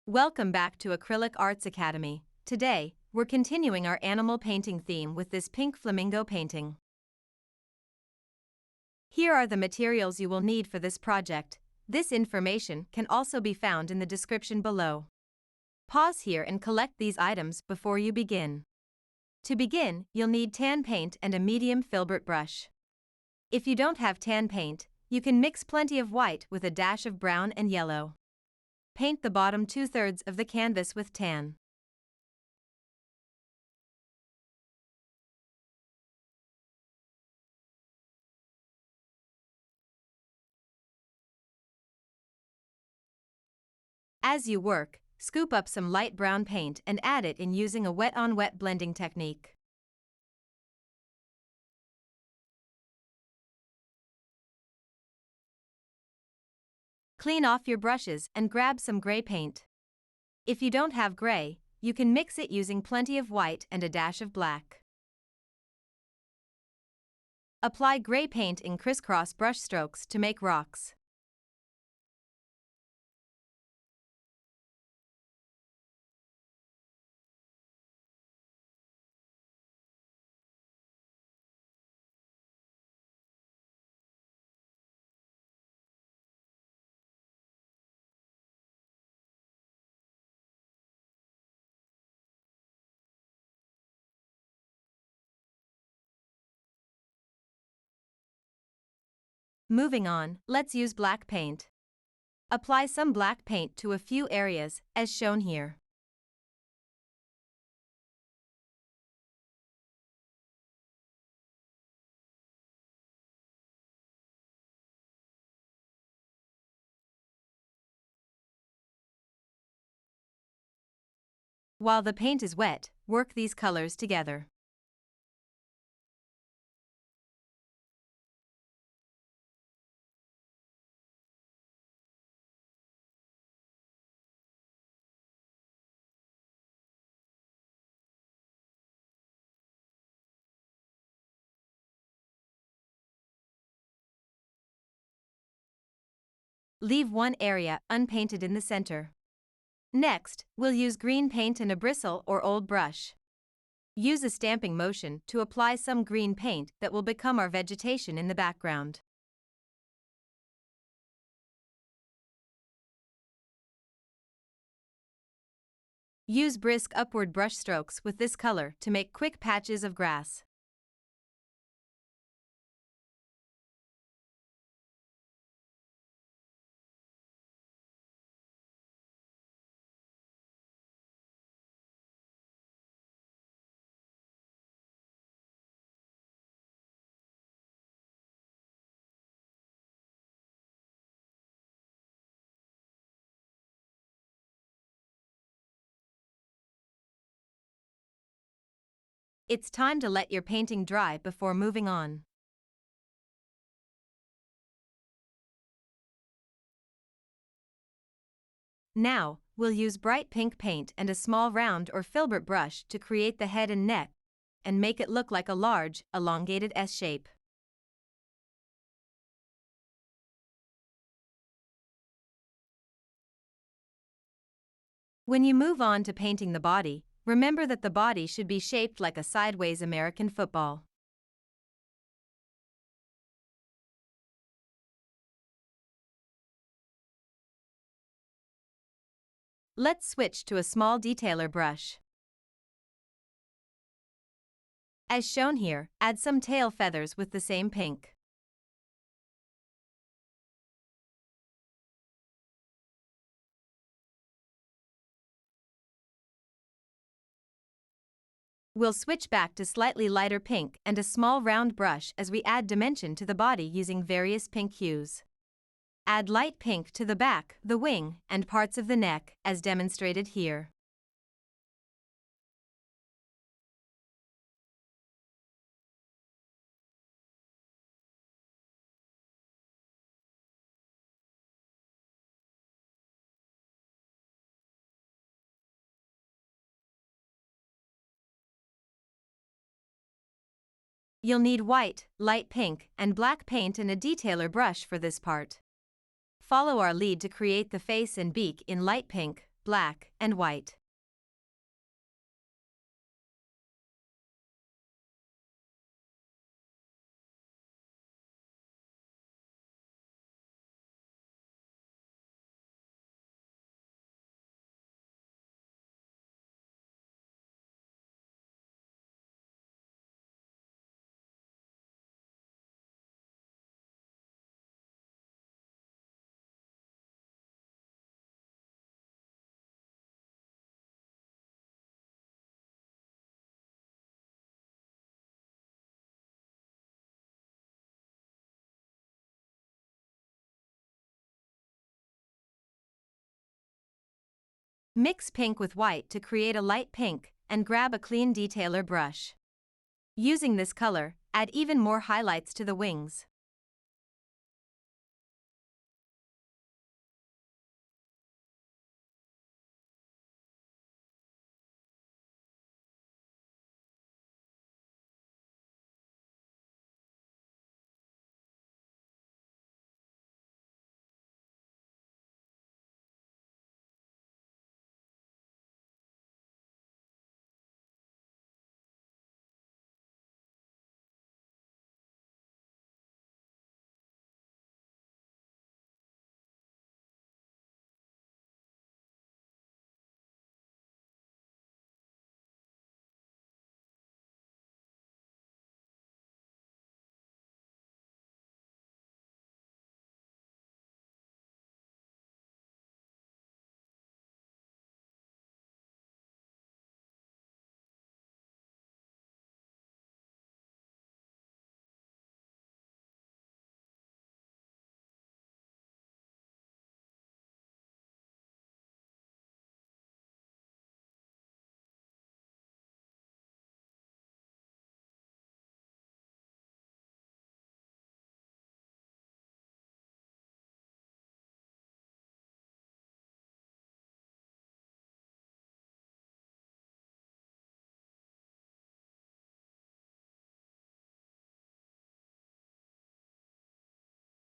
Welcome back to Acrylic Arts Academy. Today, we're continuing our animal painting theme with this pink flamingo painting. Here are the materials you will need for this project. This information can also be found in the description below. Pause here and collect these items before you begin. To begin, you'll need tan paint and a medium filbert brush. If you don't have tan paint, you can mix plenty of white with a dash of brown and yellow. Paint the bottom 2/3 of the canvas with tan. As you work, scoop up some light brown paint and add it in using a wet-on-wet blending technique. Clean off your brushes and grab some gray paint. If you don't have gray, you can mix it using plenty of white and a dash of black. Apply gray paint in crisscross brush strokes to make rocks. Moving on, let's use black paint. Apply some black paint to a few areas, as shown here. While the paint is wet, work these colors together. Leave one area unpainted in the center. Next, we'll use green paint and a bristle or old brush. Use a stamping motion to apply some green paint that will become our vegetation in the background. Use brisk upward brush strokes with this color to make quick patches of grass. It's time to let your painting dry before moving on. Now, we'll use bright pink paint and a small round or filbert brush to create the head and neck, and make it look like a large, elongated S shape. When you move on to painting the body, remember that the body should be shaped like a sideways American football. Let's switch to a small detailer brush. As shown here, add some tail feathers with the same pink. We'll switch back to slightly lighter pink and a small round brush as we add dimension to the body using various pink hues. Add light pink to the back, the wing, and parts of the neck, as demonstrated here. You'll need white, light pink, and black paint and a detailer brush for this part. Follow our lead to create the face and beak in light pink, black and white. Mix pink with white to create a light pink, and grab a clean detailer brush. Using this color, add even more highlights to the wings.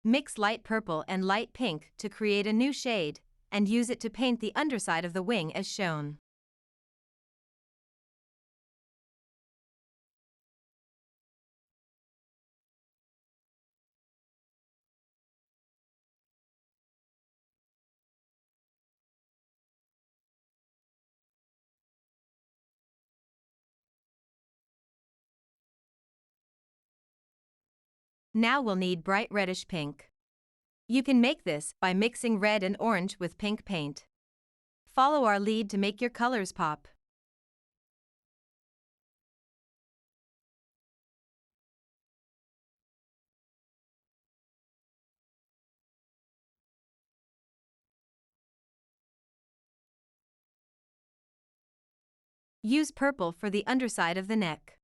Mix light purple and light pink to create a new shade, and use it to paint the underside of the wing as shown. Now we'll need bright reddish pink. You can make this by mixing red and orange with pink paint. Follow our lead to make your colors pop. Use purple for the underside of the neck.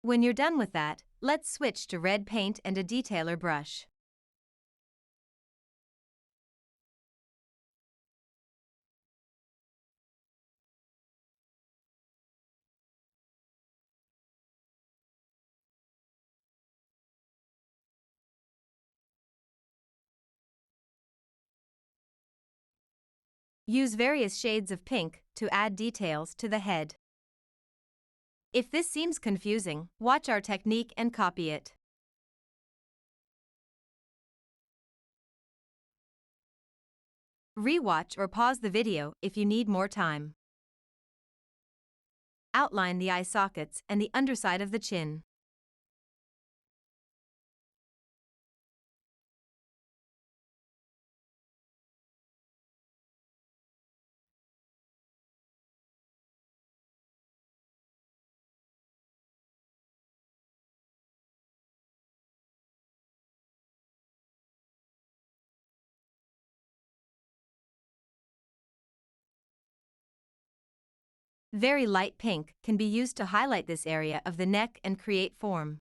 When you're done with that, let's switch to red paint and a detailer brush. Use various shades of pink to add details to the head. If this seems confusing, watch our technique and copy it. Rewatch or pause the video if you need more time. Outline the eye sockets and the underside of the chin. Very light pink can be used to highlight this area of the neck and create form.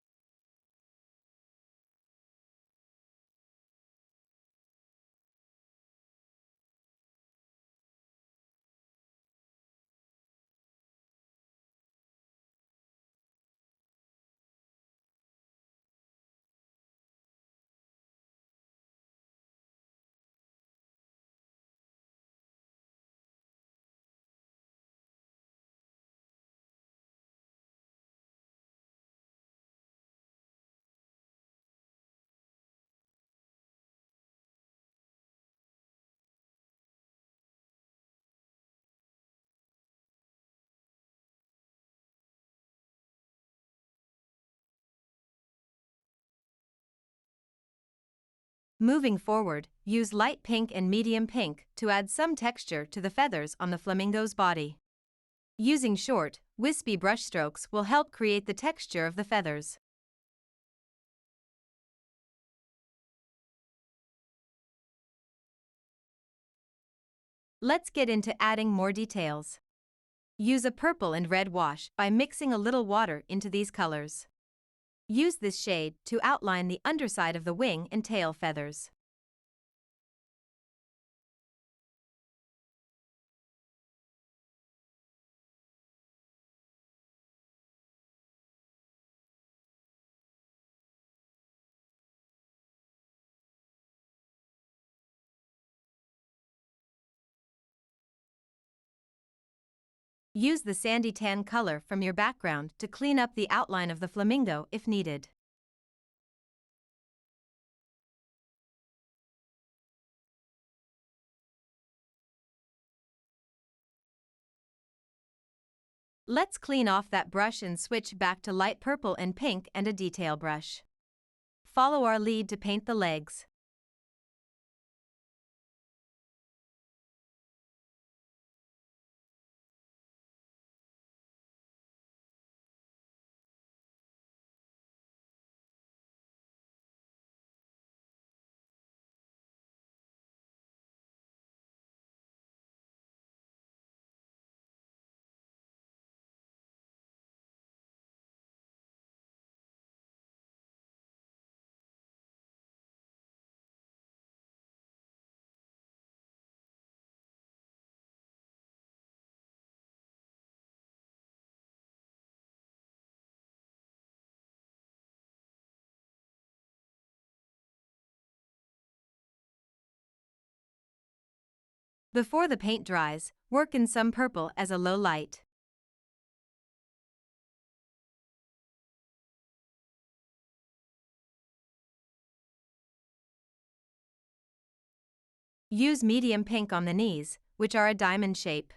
Moving forward, use light pink and medium pink to add some texture to the feathers on the flamingo's body. Using short, wispy brushstrokes will help create the texture of the feathers. Let's get into adding more details. Use a purple and red wash by mixing a little water into these colors. Use this shade to outline the underside of the wing and tail feathers. Use the sandy tan color from your background to clean up the outline of the flamingo if needed. Let's clean off that brush and switch back to light purple and pink and a detail brush. Follow our lead to paint the legs. Before the paint dries, work in some purple as a low light. Use medium pink on the knees, which are a diamond shape.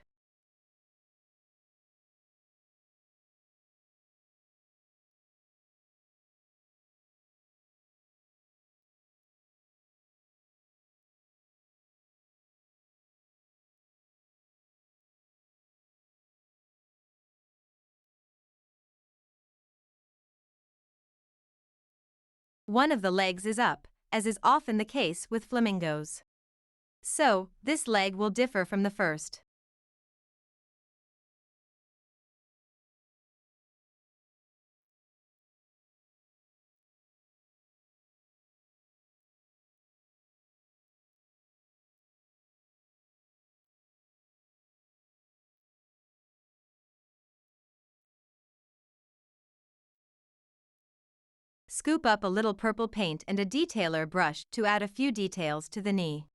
One of the legs is up, as is often the case with flamingos. So, this leg will differ from the first. Scoop up a little purple paint and a detailer brush to add a few details to the knee.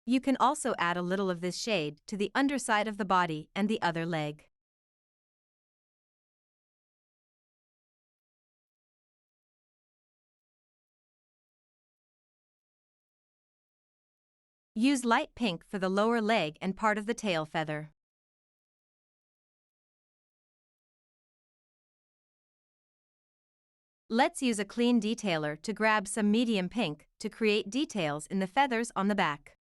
You can also add a little of this shade to the underside of the body and the other leg. Use light pink for the lower leg and part of the tail feather. Let's use a clean detailer to grab some medium pink to create details in the feathers on the back.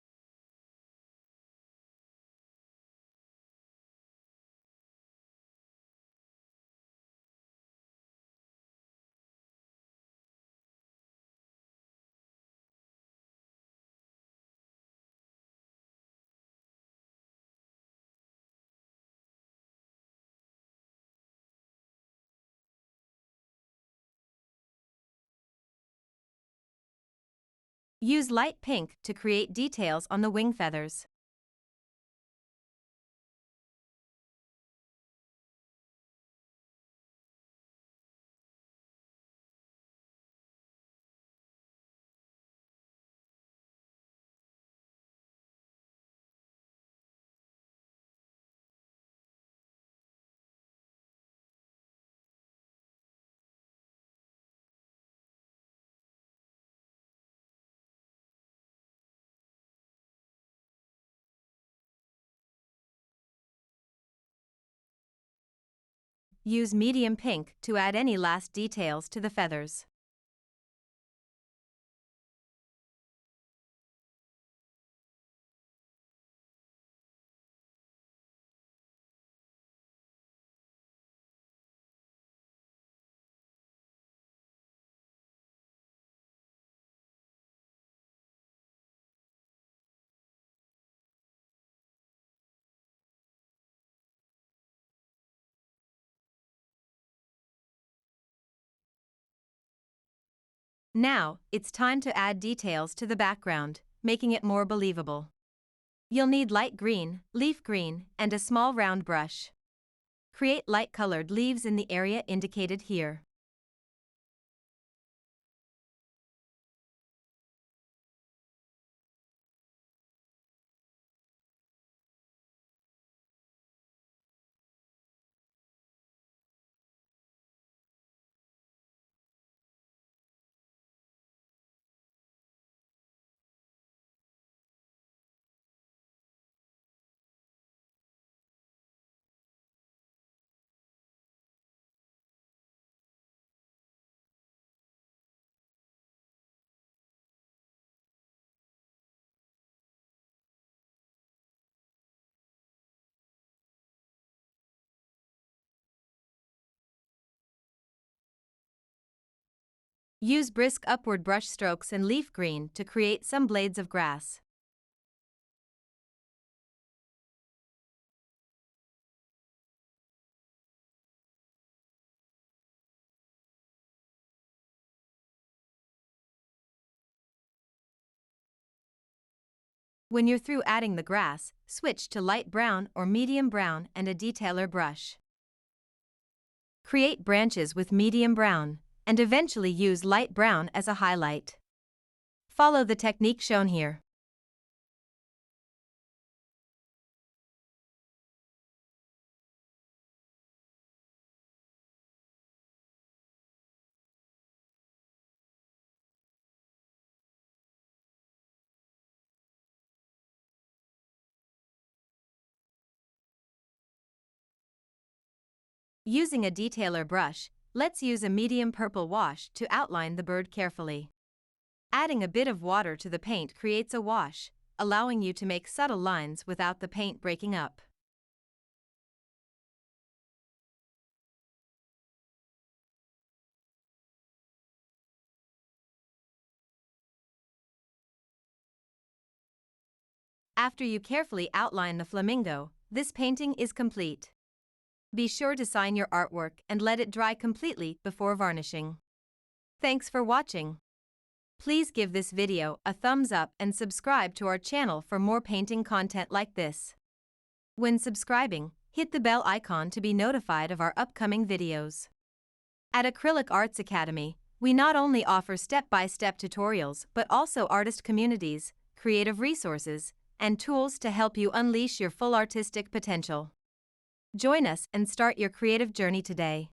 Use light pink to create details on the wing feathers. Use medium pink to add any last details to the feathers. Now, it's time to add details to the background, making it more believable. You'll need light green, leaf green, and a small round brush. Create light-colored leaves in the area indicated here. Use brisk upward brush strokes and leaf green to create some blades of grass. When you're through adding the grass, switch to light brown or medium brown and a detailer brush. Create branches with medium brown, and eventually use light brown as a highlight. Follow the technique shown here. Using a detailer brush, let's use a medium purple wash to outline the bird carefully. Adding a bit of water to the paint creates a wash, allowing you to make subtle lines without the paint breaking up. After you carefully outline the flamingo, this painting is complete. Be sure to sign your artwork and let it dry completely before varnishing. Thanks for watching. Please give this video a thumbs up and subscribe to our channel for more painting content like this. When subscribing, hit the bell icon to be notified of our upcoming videos. At Acrylic Arts Academy, we not only offer step-by-step tutorials but also artist communities, creative resources, and tools to help you unleash your full artistic potential. Join us and start your creative journey today.